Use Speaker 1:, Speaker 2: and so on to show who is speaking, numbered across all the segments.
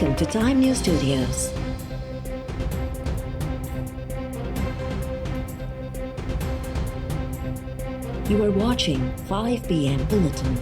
Speaker 1: Welcome to Time News Studios. You are watching 5 p.m. Bulletin.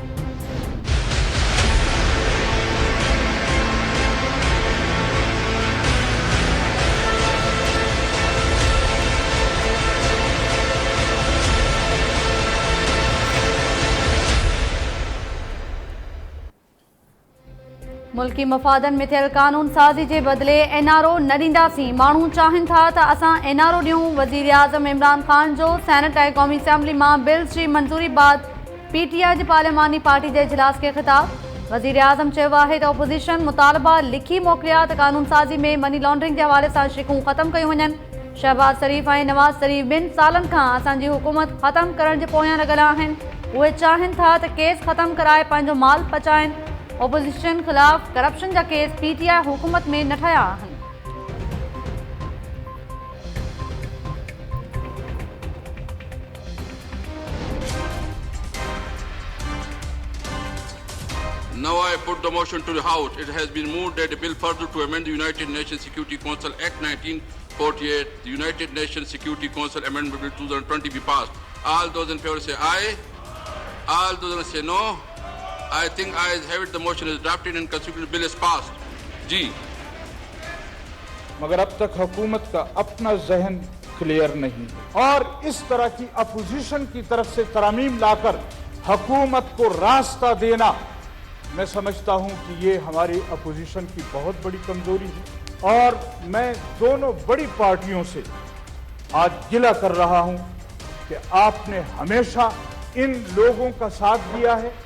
Speaker 2: मुल्की मफ़ादन में थियल कानून साज़ी के बदले NRO न ॾींदासीं। माण्हू चाहिनि था त असां NRO ॾियूं। वज़ीर आज़म इमरान ख़ान जो सेनेट ऐं क़ौमी असम्बली मां बिल्स जी मंज़ूरी बाद PTI जी पार्लिमानी पार्टी जे इजलास खे ख़िताब। वज़ीर आज़म चयो आहे त ओपोज़िशन मुतालबा लिखी मोकिलिया त कानून साज़ी में मनी लॉन्ड्रिंग जे हवाले सां शिकूं ख़त्म कयूं वञनि। शहबाज शरीफ़ ऐं नवाज़ शरीफ़ ॿिनि सालनि खां असांजी हुकूमत ख़त्म करण जे पोयां लॻल आहिनि। उहे चाहिनि था त केस ख़त्म कराए पंहिंजो माल पचाइनि। ओपोज़िशन ख़िलाफ़ करप्शन जा केस PTI हुकूमत में न ठहिया आहिनि।
Speaker 3: Now I put the motion to the House. It has been moved that the bill further to amend the United Nations Security Council Act 1948, the United Nations Security Council Amendment Bill 2020 be passed. All those in favor say aye. All those say no. I think ayes have it. The motion is drafted and consequently bill is passed. जी।
Speaker 4: मगर अब तक हुकूमत का अपना जहन clear नहीं और इस तरह की अपोजिशन की तरफ से तरमीम लाकर हुकूमत को रास्ता देना, मैं समझता हूं कि ये हमारी अपोजिशन की बहुत बड़ी कमजोरी है। और मैं दोनों बड़ी पार्टियों से आज गिला कर रहा हूं कि आपने हमेशा इन लोगों का साथ दिया है।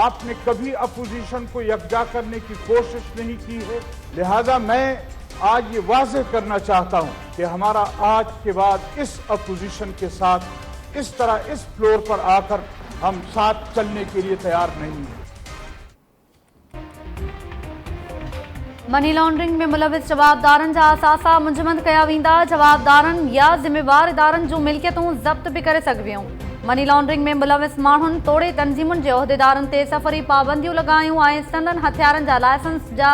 Speaker 4: आपने कभी अपोजिशन को यकजा करने की कोशिश नहीं की है। लिहाजा मैं आज ये वाज़ेह करना चाहता हूं कि हमारा आज के बाद इस अपोजिशन के साथ इस तरह इस फ्लोर पर आकर हम साथ चलने के लिए तैयार नहीं हैं।
Speaker 2: मनी लॉन्ड्रिंग में मुलविस जवाबदारनि जा असासा मुंजमद कया वेंदा। जवाबदारनि या ज़िम्मेवार इदारनि जूं मिल्कियतूं ज़ब्त भी करे सघिबियूं। मनी लॉन्ड्रिंग में मुलविस माण्हुनि तोड़े तंज़ीमुनि जे उहिदेदारनि ते सफ़री पाबंदियूं लॻायूं ऐं संदनि हथियारनि जा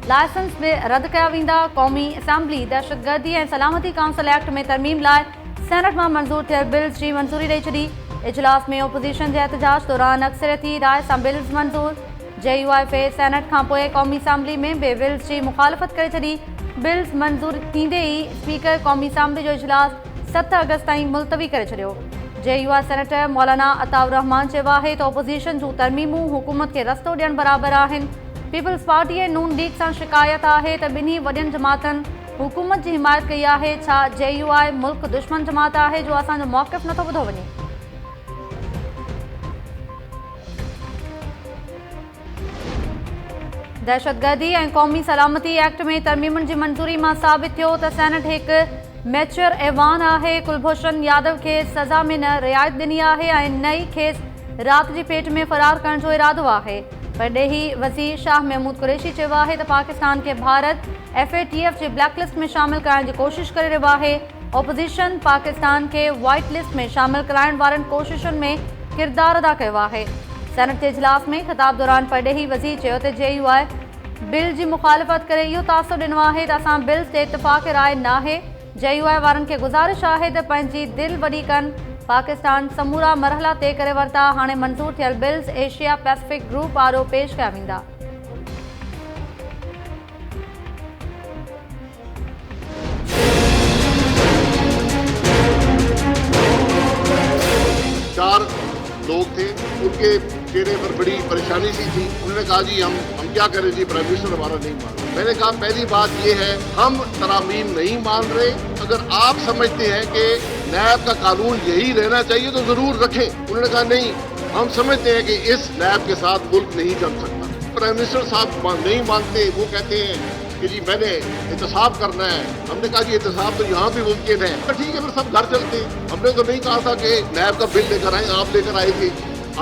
Speaker 2: लाइसेंस बि रद्द कया वेंदा। क़ौमी असम्बली दहशतगर्दी ऐं सलामती काउंसिल एक्ट में तरमीम लाइ सेनेट मां मंज़ूर थियल बिल्स जी मंज़ूरी ॾेई छॾी। इजलास में ओपोज़िशन जे एहतजाज दौरान अक्सरियती राय सां बिल्स मंज़ूर। JUIF सेनेट खां पोइ क़ौमी असम्बली में बि बिल्स जी मुखालफ़त करे छॾी। बिल्स मंज़ूर थींदे ई स्पीकर क़ौमी असम्बली जो इजलास 7 अगस्त ताईं मुलतवी करे छॾियो। JUI सेनेटर मौलाना अताउर रहमान चयो आहे त ओपोज़िशन जूं तरमीमूं हुकूमत खे रस्तो ॾियण बराबरि आहिनि। पीपल्स पार्टी ऐं नून लीग सां शिकायत आहे त ॿिन्ही वॾियुनि जमातनि हुकूमत जी हिमायत कई आहे। छा JUI मुल्क दुश्मन जमात आहे जो असांजो मौक़िफ़ नथो ॿुधो वञे? दहशतगर्दी ऐं क़ौमी सलामती एक्ट में तरमीमुनि जी मंज़ूरी मां साबित थियो त सेनेट हिकु मैच्योर ऐवान आहे। कुलभूषण यादव खे सज़ा में न रिआयत ॾिनी आहे ऐं नई खेसि राति जी पेट में फ़रार करण जो इरादो आहे। परॾेही वज़ीर शाह महमूद कुरैशी चयो आहे त पाकिस्तान खे भारत FATF जी ब्लैक लिस्ट में शामिल कराइण जी कोशिश करे रहियो आहे। ओपोज़िशन पाकिस्तान खे वाइट लिस्ट में शामिल कराइण वारनि कोशिशुनि में किरदारु अदा कयो आहे। सेनेट जे इजलास में ख़िताब दौरान परॾेही वज़ीर चयो त JUI बिल जी मुखालफ़त करे इहो तासुर ॾिनो आहे त असां बिल्स ते इत्तिफ़ाक़ राय नाहे। JUI वारनि खे गुज़ारिश आहे त पंहिंजी दिलि वॾी कनि। पाकिस्तान समूरा मरहला तय करे वरिता। हाणे मंज़ूर थियल बिल्स एशिया पैसिफिक ग्रुप पारां पेश कया वेंदा।
Speaker 5: चार लोग थे, उनके चेहरे पर बड़ी परेशानी सी थी। उन्होंने कहा जी हम क्या करें जी, प्राइम मिनिस्टर हमारा नहीं मान रहे। मैंने कहा पहली बात ये है, हम तरामीम नहीं मान रहे। अगर आप समझते हैं कि नैब का कानून यही रहना चाहिए तो जरूर रखें। उन्होंने कहा नहीं, हम समझते हैं कि इस नैब के साथ मुल्क नहीं चल सकता। प्राइम मिनिस्टर साहब नहीं मानते, वो कहते हैं कि जी मैंने एहतसाब करना है। हमने कहा जी एहतसाब तो यहाँ भी मुमकिन है। तो ठीक है, फिर सब घर चलते। हमने तो नहीं कहा था कि नैब का बिल लेकर आए, आप लेकर आए थे।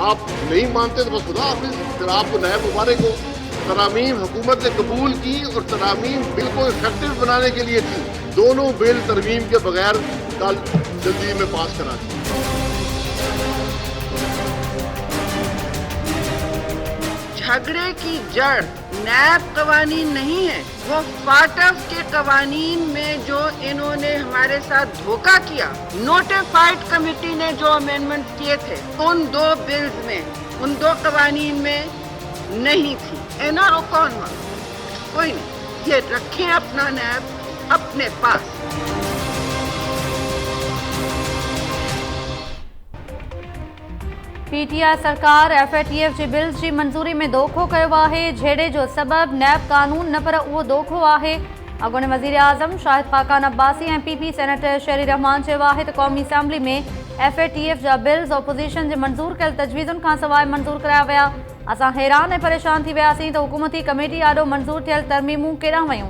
Speaker 5: आप नहीं मानते तो बस खुदा हाफिज़, फिर आपको नैब मुबारक हो। तरामीम हुकूमत ने कबूल की और तरामीम बिल को इफेक्टिव बनाने के लिए थी। दोनों बिल तरमीम के बगैर कल जल्दी में पास करा दी।
Speaker 6: झगड़े की जड़ नैब कवानीन नहीं है, वो फाटफ के कवानीन में जो इन्होंने हमारे साथ धोखा किया, नोटिफाइड कमेटी ने जो अमेंडमेंट किए थे उन 2 बिल्स में, उन 2 कवानीन में नहीं थी। एनआरओ कौन हुआ? कोई नहीं। ये रखें अपना नैब अपने पास।
Speaker 2: पीटीआई सरकार एफएटीएफ जी बिल्स जी मंजूरी में दोखो कयो आहे। झेड़े जो सबब नैब कानून न पर उहो दोखो आहे। अॻूणे वज़ीर आज़म शाहिद खाकान अब्बासी ऐं पीपी सेनेटर शेरी रहमान चयो आहे त क़ौमी असैम्बली में एफएटीएफ जा बिल्स ऑपोज़िशन जे मंज़ूर कयल तजवीज़ुनि खां सवाइ मंज़ूर कराया विया। असां हैरान ऐं परेशान थी वियासीं त हुकूमती कमेटी आॾो मंज़ूर थियल तरमीमूं केॾां वयूं।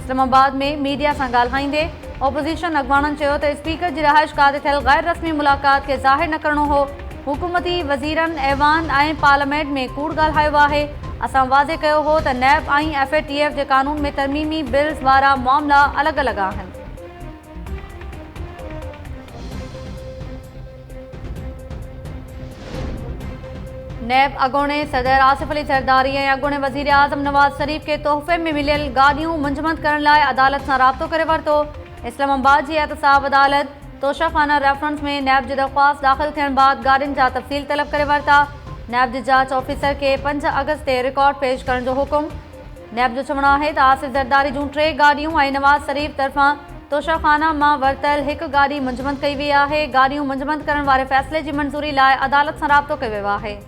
Speaker 2: इस्लामाबाद में मीडिया सां ॻाल्हाईंदे ऑपोज़िशन अॻवाननि चयो त स्पीकर जी रहाइशगाह ते थियल गैर रस्मी मुलाक़ात खे ज़ाहिर न करणो हो। हुकूमती वज़ीरनि ऐवान ऐं पार्लियामेंट में कूड़ ॻाल्हायो आहे। असां वाज़े कयो हो त नैब ऐं एफएटीएफ जे कानून में तरमीमी बिल्स वारा मामला अलॻि अलॻि आहिनि। नैब अॻूणे सदर आसिफ अली ज़रदारी ऐं अॻूणे वज़ीर आज़म नवाज़ शरीफ़ खे तोहफ़े में मिलियल गाॾियूं मुंजमद करण लाइ अदालत सां राब्तो करे वरितो। इस्लामाबाद जी एहतसाब अदालत तोशाखाना रेफरेंस में नैब जी दरख़्वास्त दाख़िल थियण बाद गाॾियुनि जा तफ़सील तलब करे वरिता। नैब जे जांच ऑफिसर खे 5 अगस्त ते रिकॉर्ड पेश करण जो हुकुम। नैब जो चवणु आहे त आसिफ ज़रदारी जूं 3 गाॾियूं ऐं नवाज़ शरीफ़ तरफ़ां तोशाखाना मां वरितल हिकु गाॾी मुंजमद कई वई आहे। गाॾियूं मुंजमद करण वारे फ़ैसिले जी मंज़ूरी लाइ अदालत सां राब्तो कयो वियो आहे।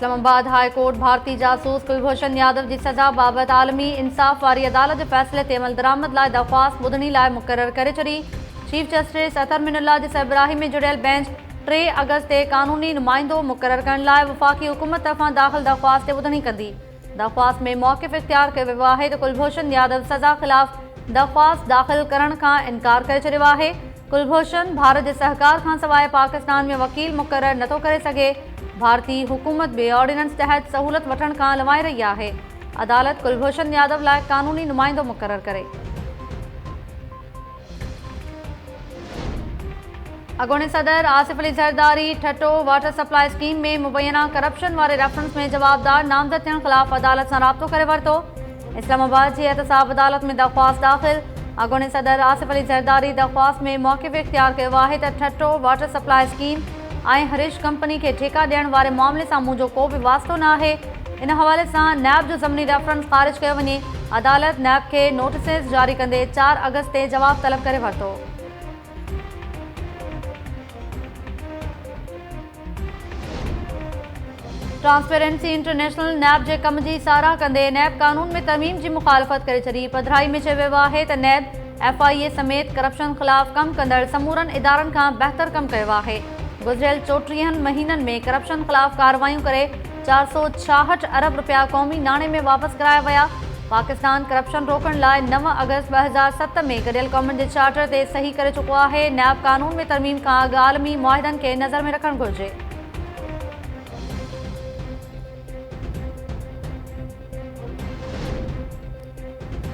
Speaker 2: इस्लामाबाद हाई कोर्ट भारतीय जासूस कुलभूषण यादव जी सज़ा बाबति आलमी इंसाफ़ वारी अदालत जे फ़ैसिले ते अमल दरामद लाइ दरख़्वास्त ॿुधणी लाइ मुक़ररु करे छॾी। चीफ जस्टिस अतर मिनुल्लाह जी सरबराही में जुड़ियल बेंच 3 अगस्त ते कानूनी नुमाइंदो मुक़ररु करण लाइ वफ़ाक़ी हुकूमत तरफ़ां दाख़िल दरख़्वास्त ते ॿुधणी कंदी। दरख़्वास्त में मौक़िफ़ इख़्तियार कयो वियो आहे त कुलभूषण यादव सज़ा ख़िलाफ़ दरख़्वास्त दाख़िल करण खां इनकार करे छॾियो आहे। कुलभूषण भारत जे सहकार खां सवाइ पाकिस्तान में वकील मुक़ररु नथो करे सघे। भारतीय हुकूमत बि ऑर्डिनेंस तहत सहूलत वठण खां लवाए रही आहे। अदालत कुलभूषण यादव लाइ कानूनी नुमाइंदो मुक़ररु करे। अॻूणे सदर आसिफ अली ज़रदारी ठट्टो वाटर सप्लाई स्कीम में मुबैना करप्शन वारे रेफरेंस में जवाबदार नामज़द थियण ख़िलाफ़ अदालत सां राब्तो करे वरितो। इस्लामाबाद जी एहतसाब अदालत में दरख़्वास्त दाख़िल। अॻूणे सदर आसिफ अली ज़रदारी दरख़्वास्त में मौक़िफ़ इख़्तियार कयो आहे त ठट्टो वाटर सप्लाई स्कीम ऐं हरीश कंपनी खे ठेका ॾियण वारे मामले सां मुंहिंजो को बि वास्तो न आहे। इन हवाले सां नैब जो ज़मनी रेफरेंस ख़ारिज कयो वञे। अदालत नैब खे नोटिसिस जारी कंदे 4 अगस्त ते जवाब तलब करे वरितो। ट्रांसपेरेंसी इंटरनेशनल नैब जे कम जी साराह कंदे नैब कानून में तरमीम जी मुखालफ़त करे छॾी। पधिराई में चयो वियो आहे त नैब FIA समेत करप्शन ख़िलाफ़ कमु कंदड़ समूरनि इदारनि खां बहितर कमु कयो आहे। गुज़िरियल 34 महीननि में करप्शन ख़िलाफ़ कार्रवाइयूं करे 466 अरब रुपया क़ौमी नाणे में वापसि कराया विया। पाकिस्तान करप्शन रोकण लाइ 9 अगस्त 2007 में गॾियल क़ौमुनि जे चार्टर ते सही करे चुको आहे। नैब कानून में तरमीम खां अॻु आलमी मुआहिदनि खे नज़र में रखणु घुरिजे।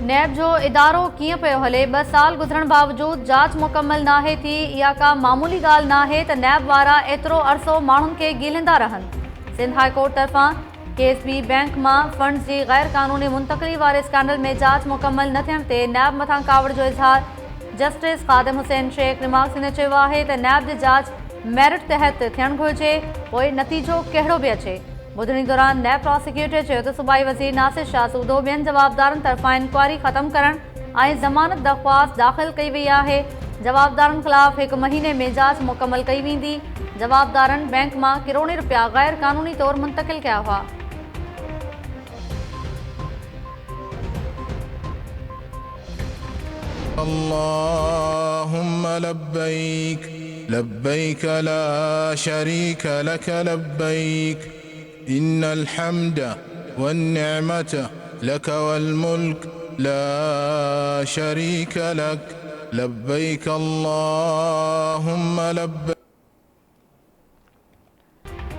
Speaker 2: नैब जो इदारो कीअं पियो हले? 2 साल गुज़रण बावजूद जांच मुकम्मल नाहे थी। इहा का मामूली ॻाल्हि नाहे त नैब वारा एतिरो अरसो माण्हुनि खे ॻीलींदा रहनि। सिंध हाई कोर्ट तरफ़ां KSB बैंक मां फंड्स जी गैर कानूनी मुंतक़ली वारे स्कैंडल में जांच मुकम्मल न थियण ते नैब मथां कावड़ जो इज़हार जस्टिस ख़ादिम हुसैन शेख निमाक्सी ने चयो आहे त नैब जी जांच मेरिट तहत थियणु घुरिजे, पोइ नतीजो कहिड़ो बि अचे। ॿुधणी दौरान नैब प्रोसिक्यूटर चयो त सूबाई वज़ीर नासिर शाह सूदो ॿियनि जवाबदारनि तरफ़ां इंक्वायरी ख़तमु करण ऐं ज़मानत दरख़्वास्त दाख़िल कई वई आहे। जवाबदारनि ख़िलाफ़ 1 महीने में जांच मुकम्मल कई वेंदी। जवाबदारनि बैंक मां किरोड़ें रुपया गैर कानूनी तौरु मुंतक़िल कया हुआ।
Speaker 7: अल्लाहुम्मा लब्बैक लब्बैक ला शरीक लक लब्बैक इन्नल हम्द वन्निअमत लक वल मुल्क ला शरीक लक लब्बैक अल्लाहुम्मा लब्बैक।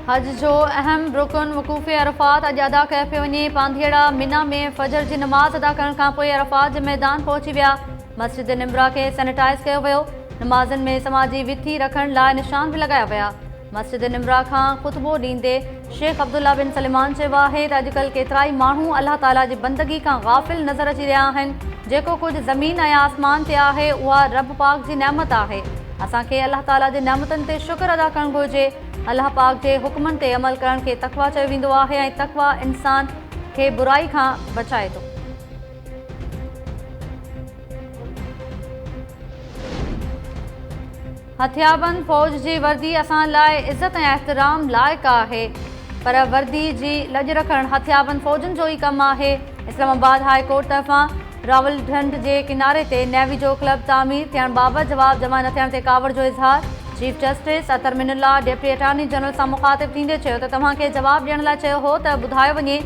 Speaker 2: हज जो अहम रुकन वक़ूफ़े अरफ़ात अॼु अदा कयो पियो वञे। पांधीड़ा मिना में फजर जी नमाज़ अदा करण खां पोइ अरफ़ात जे मैदान पहुची विया। मस्जिद निम्बरा खे सैनिटाइज़ कयो वियो। नमाज़नि में समाजी विथी रखण लाइ निशान भी लगाया विया। मस्जिद निमरा खां ख़ुतबो ॾींदे शेख अब्दुल्ला बिन सलमान चयो आहे त अॼुकल्ह केतिराई माण्हू अल्लाह ताला जी बंदगी खां गाफ़िल नज़र अची रहिया आहिनि। जेको कुझु ज़मीन ऐं आसमान ते आहे उहा रब पाक जी नेमत आहे। असांखे अल्लाह ताला जी नेमतुनि ते शुक्र अदा करणु घुरिजे। अल्लाह पाक जे हुक्मनि ते अमल करण खे तक़वा चयो वेंदो आहे ऐं तक़वा इंसान खे बुराई खां बचाए थो। हथियारबंद फ़ौज जी वर्दी असां लाइ इज़त ऐं एहतराम लाइक़ु आहे, पर वर्दी जी लॼ रखणु हथियारबंद फ़ौजनि जो ई कमु आहे। इस्लामाबाद हाई कोर्ट तरफ़ां रावलढंड जे किनारे ते नेवी जो क्लब तामीर थियण बाबति जवाब जमा न थियण ते कावड़ जो इज़हार। चीफ जस्टिस अतर मिनुल्ला डिप्टी अटॉर्नी जनरल सां मुख़ातिब थींदे चयो त तव्हांखे जवाब ॾियण लाइ चयो हो त ॿुधायो वञे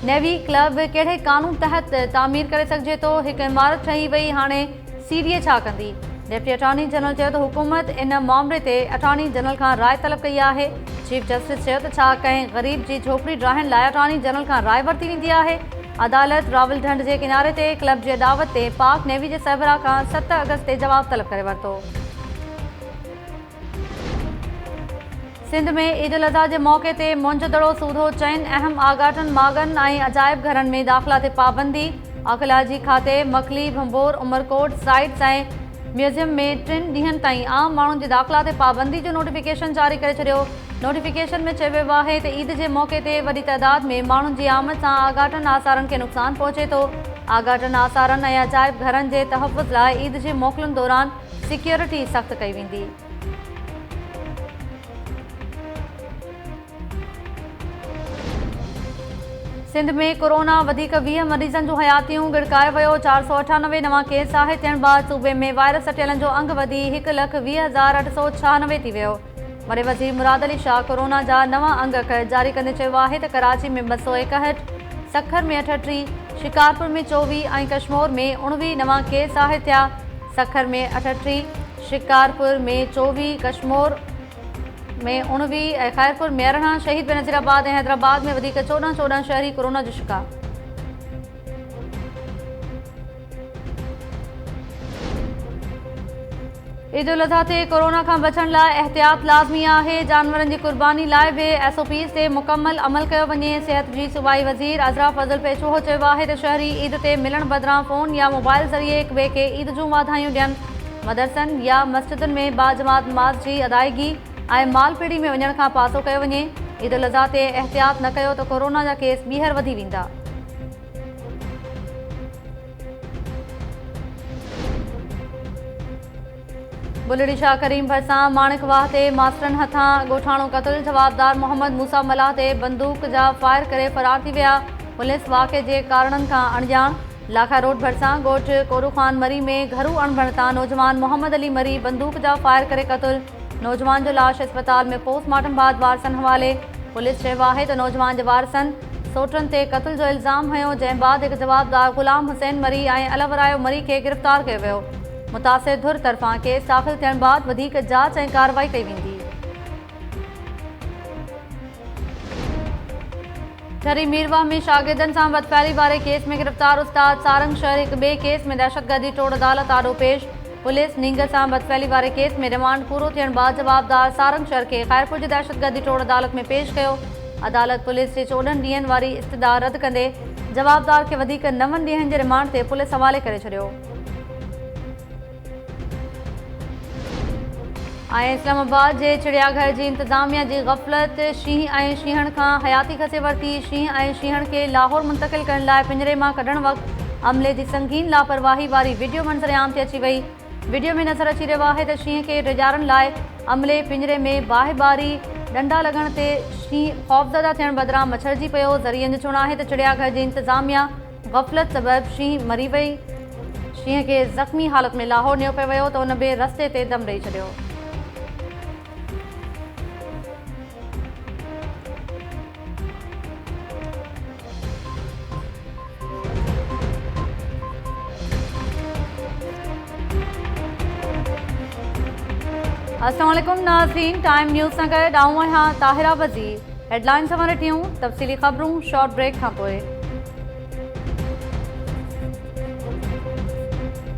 Speaker 2: नेवी क्लब कहिड़े क़ानून तहत तामीर करे सघिजे थो। हिकु इमारत ठही वई, हाणे सीडीए छा कंदी? डिप्टी अटॉर्नी जनरल चयो त हुकूमत इन मामले ते अटॉर्नी जनरल खां राय तलब कई आहे। चीफ जस्टिस चयो त छा कंहिं ग़रीब जी झोपड़ी ड्राहण लाइ अटॉर्नी जनरल खां राय वरिती वेंदी आहे? अदालत रावलढंड जे किनारे ते क्लब जे दावत ते पाक नेवी जे सरबराह खां 7 अगस्त ते जवाब तलब करे वरितो। सिंध में ईद उल अज़हा जे मौक़े ते मुंजदड़ो सूधो चइनि अहम आगाटनि मागनि ऐं अजाइब घरनि में दाख़िला ते पाबंदी। आर्कियोलॉजी खाते मखली भंबोर उमरकोट साइट्स ऐं म्यूज़ियम में 3 ॾींहनि ताईं आम माण्हुनि जे दाख़िला ते पाबंदी जो नोटिफिकेशन जारी करे छॾियो। नोटिफिकेशन में चयो वियो आहे त ईद जे मौक़े ते वॾी तइदाद में माण्हुनि जी आमद सां आगाटनि आसारनि खे नुक़सानु पहुचे थो। आगाटनि आसारनि ऐं अजाइब घरनि जे तहफ़ुज़ लाइ ईद जे मोकलुनि दौरान सिक्योरिटी सख़्तु कई वेंदी। सिंध में कोरोना वधीक 20 मरीज़नि जूं हयातियूं गिड़कायो वियो। 498 नवां केस आहे। थियण बाद सूबे में वायरस सटियलनि जो अंग वधी 1,20,896 थी वियो। वरी वज़ीर मुराद अली शाह कोरोना जा नवां अंग जारी कंदे चयो आहे त कराची में 261, सखर में 38, शिकारपुर में 24 ऐं कश्मीर में 19 नवां केस आहे थिया। सखर में 38, शिकारपुर में 24, कश्मीर में 19 ऐं खैरपुर में 18, शहीद बेनज़ीराबाद ऐं हैदराबाद में वधीक 14 शहरी कोरोना जो शिकार। ईद उल अज़हा ते कोरोना खां बचण लाइ एहतियात लाज़मी आहे। जानवरनि जी कुर्बानी लाइ बि SOPs ते मुकमल अमल कयो वञे। सिहत जी सूबाई वज़ीर अज़रा फज़ल पेशोहो चयो आहे त शहरी ईद ते मिलण बदिरां फ़ोन या मोबाइल ज़रिए हिक ॿिए खे ईद जूं वाधायूं ॾियनि। मदरसनि या मस्जिदुनि में बाजमात नमाज़ जी अदायगी ऐं माल पीढ़ी में वञण खां पासो कयो वञे। ईद उल अज़हा ते एहतियात न कयो त कोरोना जा केस ॿीहर वधी वेंदा। बुलड़ी शाह करीम भरिसां माणिकवाह ते मास्तरनि हथां ॻोठाणो क़तल। जवाबदार मोहम्मद मूसा मलाह ते बंदूक जा फायर करे फ़रार थी विया। पुलिस वाक़े जे कारणनि खां अणॼाण। लाखा रोड भरिसां ॻोठ कोरू ख़ान मरी में घरू अणबण तां नौजवान मोहम्मद अली मरी बंदूक जा फायर करे क़तल। नौजवान जो लाश अस्पताल में पोस्टमार्टम बाद वारसनि हवाले। पुलिस चयो आहे त नौजवान जे वारसनि सोटनि ते क़तल जो इल्ज़ाम हयो, जंहिं बाद हिकु जवाबदार ग़ुलाम हुसैन मरी ऐं अलवरायो मरी खे गिरफ़्तार कयो वियो। मुतासिर धुर तरफ़ां केस दाख़िल थियण बाद वधीक जांच ऐं कार्रवाई कई वेंदी। ठरी मीरवाह में शागिर्दनि सां बदफ़ैली वारे केस में गिरफ़्तार उस्ताद सारंग शहर हिकु ॿिए केस में दहशतगर्दी टोड़ अदालत आॾो पेश। पुलिस नींगर सां बदफ़ैली वारे केस में रिमांड पूरो थियण बाद जवाबदार सारंग शहर खे खैरपुर जी दहशतगर्दी टोड़ अदालत में पेश कयो। अदालत पुलिस जे 14 ॾींहनि वारी इस्तदा रद्द कंदे जवाबदार खे वधीक 9 ॾींहनि जे रिमांड ते पुलिस हवाले करे छॾियो। ऐं इस्लामाबाद जे चिड़ियाघर जी इंतज़ामिया जी ग़फ़लत। शींहं ऐं शींहण खां हयाती खसे वरिती। शींहं ऐं शींहण खे लाहौर मुंतक़िल करण लाइ पिंजरे मां कढण वक़्तु अमले जी संगीन लापरवाही वारी वीडियो मंज़र आम ते अची वई। वीडियो में नज़र अची रहियो आहे त शींहं खे डिॼारण लाइ अमले पिंजरे में बाहि बारी डंडा लॻण ते शींहं ख़ौफ़ज़दा थियण बदिरां मछरजी पियो। ज़रियनि जो चवणु आहे त चिड़ियाघर जी इंतज़ामिया ग़फ़लत सबबि शींहं मरी वई। शींहं खे ज़ख़्मी हालत में लाहौर नियो पियो वियो त उन ॿिए रस्ते ते दम ॾेई छॾियो। अस्सलाम वालेकुम नाज़रीन, टाइम न्यूज़ सां गॾु आऊं आहियां ताहिरा वज़ीर। हेडलाइन्स असां ॾिठियूं, तफ़सीली ख़बरूं शॉर्ट ब्रेक खां पोइ।